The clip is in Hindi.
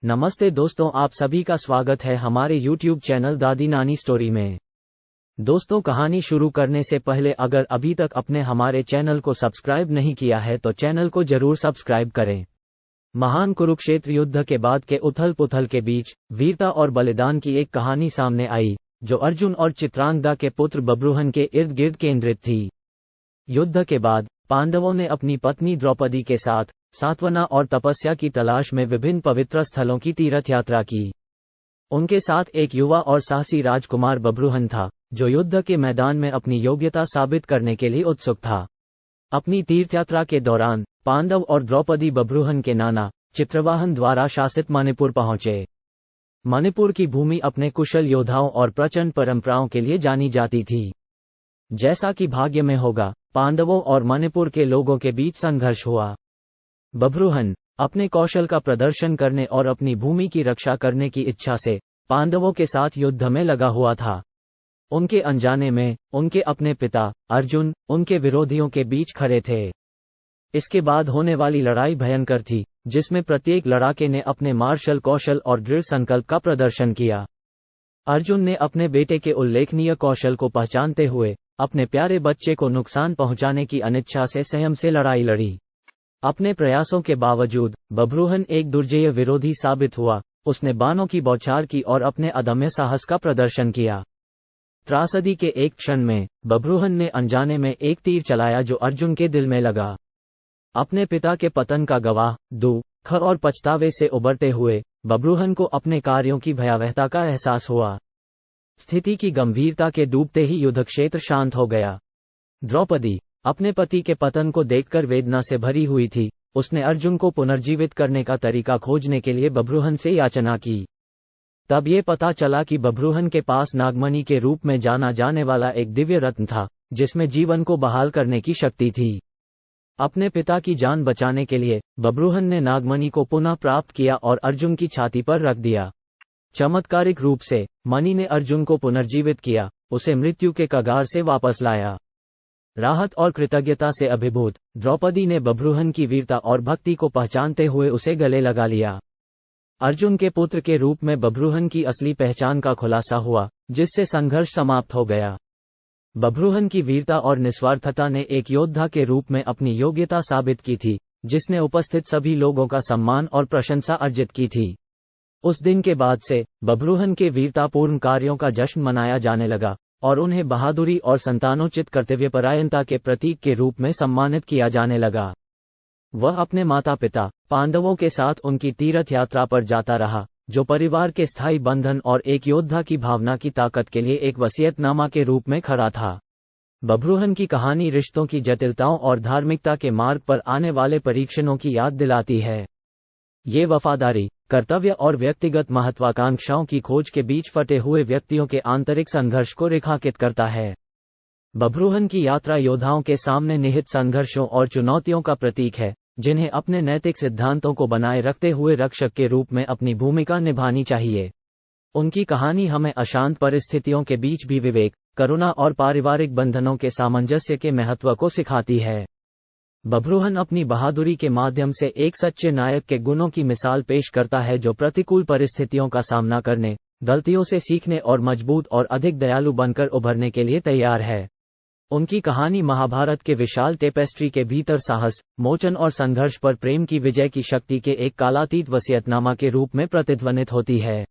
नमस्ते दोस्तों, आप सभी का स्वागत है हमारे YouTube चैनल दादी नानी स्टोरी में। दोस्तों, कहानी शुरू करने से पहले अगर अभी तक आपने हमारे चैनल को सब्सक्राइब नहीं किया है तो चैनल को जरूर सब्सक्राइब करें। महान कुरुक्षेत्र युद्ध के बाद के उथल पुथल के बीच वीरता और बलिदान की एक कहानी सामने आई, जो अर्जुन और चित्रांगदा के पुत्र बब्रुहन के इर्द गिर्द केंद्रित थी। युद्ध के बाद पांडवों ने अपनी पत्नी द्रौपदी के साथ सांत्वना और तपस्या की तलाश में विभिन्न पवित्र स्थलों की तीर्थ यात्रा की। उनके साथ एक युवा और साहसी राजकुमार बब्रुहन था, जो युद्ध के मैदान में अपनी योग्यता साबित करने के लिए उत्सुक था। अपनी तीर्थयात्रा के दौरान पांडव और द्रौपदी बब्रुहन के नाना चित्रवाहन द्वारा शासित मणिपुर पहुंचे। मणिपुर की भूमि अपने कुशल योद्धाओं और प्रचंड परंपराओं के लिए जानी जाती थी। जैसा कि भाग्य में होगा, पांडवों और मणिपुर के लोगों के बीच संघर्ष हुआ। बब्रुहन अपने कौशल का प्रदर्शन करने और अपनी भूमि की रक्षा करने की इच्छा से पांडवों के साथ युद्ध में लगा हुआ था। उनके अनजाने में उनके अपने पिता अर्जुन उनके विरोधियों के बीच खड़े थे। इसके बाद होने वाली लड़ाई भयंकर थी, जिसमें प्रत्येक लड़ाके ने अपने मार्शल कौशल और दृढ़ संकल्प का प्रदर्शन किया। अर्जुन ने अपने बेटे के उल्लेखनीय कौशल को पहचानते हुए अपने प्यारे बच्चे को नुकसान पहुंचाने की अनिच्छा से संयम से लड़ाई लड़ी। अपने प्रयासों के बावजूद बब्रुहन एक दुर्जेय विरोधी साबित हुआ। उसने बाणों की बौछार की और अपने अदम्य साहस का प्रदर्शन किया। त्रासदी के एक क्षण में बब्रुहन ने अनजाने में एक तीर चलाया जो अर्जुन के दिल में लगा। अपने पिता के पतन का गवाह दुख और पछतावे से उबरते हुए बब्रुहन को अपने कार्यों की भयावहता का एहसास हुआ। स्थिति की गंभीरता के डूबते ही युद्ध क्षेत्र शांत हो गया। द्रौपदी अपने पति के पतन को देखकर वेदना से भरी हुई थी। उसने अर्जुन को पुनर्जीवित करने का तरीका खोजने के लिए बब्रुहन से याचना की। तब ये पता चला कि बब्रुहन के पास नागमणि के रूप में जाना जाने वाला एक दिव्य रत्न था, जिसमें जीवन को बहाल करने की शक्ति थी। अपने पिता की जान बचाने के लिए बब्रुहन ने नागमणि को पुनः प्राप्त किया और अर्जुन की छाती पर रख दिया। चमत्कारिक रूप से मणि ने अर्जुन को पुनर्जीवित किया, उसे मृत्यु के कगार से वापस लाया। राहत और कृतज्ञता से अभिभूत द्रौपदी ने बब्रुहन की वीरता और भक्ति को पहचानते हुए उसे गले लगा लिया। अर्जुन के पुत्र के रूप में बब्रुहन की असली पहचान का खुलासा हुआ, जिससे संघर्ष समाप्त हो गया। बब्रुहन की वीरता और निस्वार्थता ने एक योद्धा के रूप में अपनी योग्यता साबित की थी, जिसने उपस्थित सभी लोगों का सम्मान और प्रशंसा अर्जित की थी। उस दिन के बाद से बब्रुहन के वीरतापूर्ण कार्यों का जश्न मनाया जाने लगा और उन्हें बहादुरी और संतानोचित कर्तव्यपरायणता के प्रतीक के रूप में सम्मानित किया जाने लगा। वह अपने माता पिता पांडवों के साथ उनकी तीर्थ यात्रा पर जाता रहा, जो परिवार के स्थायी बंधन और एक योद्धा की भावना की ताकत के लिए एक वसीयतनामा के रूप में खड़ा था। बब्रुहन की कहानी रिश्तों की जटिलताओं और धार्मिकता के मार्ग पर आने वाले परीक्षणों की याद दिलाती है। ये वफादारी, कर्तव्य और व्यक्तिगत महत्वाकांक्षाओं की खोज के बीच फटे हुए व्यक्तियों के आंतरिक संघर्ष को रेखांकित करता है। बब्रुहन की यात्रा योद्धाओं के सामने निहित संघर्षों और चुनौतियों का प्रतीक है, जिन्हें अपने नैतिक सिद्धांतों को बनाए रखते हुए रक्षक के रूप में अपनी भूमिका निभानी चाहिए। उनकी कहानी हमें अशांत परिस्थितियों के बीच भी विवेक, करुणा और पारिवारिक बंधनों के सामंजस्य के महत्व को सिखाती है। बब्रुहन अपनी बहादुरी के माध्यम से एक सच्चे नायक के गुणों की मिसाल पेश करता है, जो प्रतिकूल परिस्थितियों का सामना करने, गलतियों से सीखने और मजबूत और अधिक दयालु बनकर उभरने के लिए तैयार है। उनकी कहानी महाभारत के विशाल टेपेस्ट्री के भीतर साहस, मोचन और संघर्ष पर प्रेम की विजय की शक्ति के एक कालातीत वसीयतनामा के रूप में प्रतिध्वनित होती है।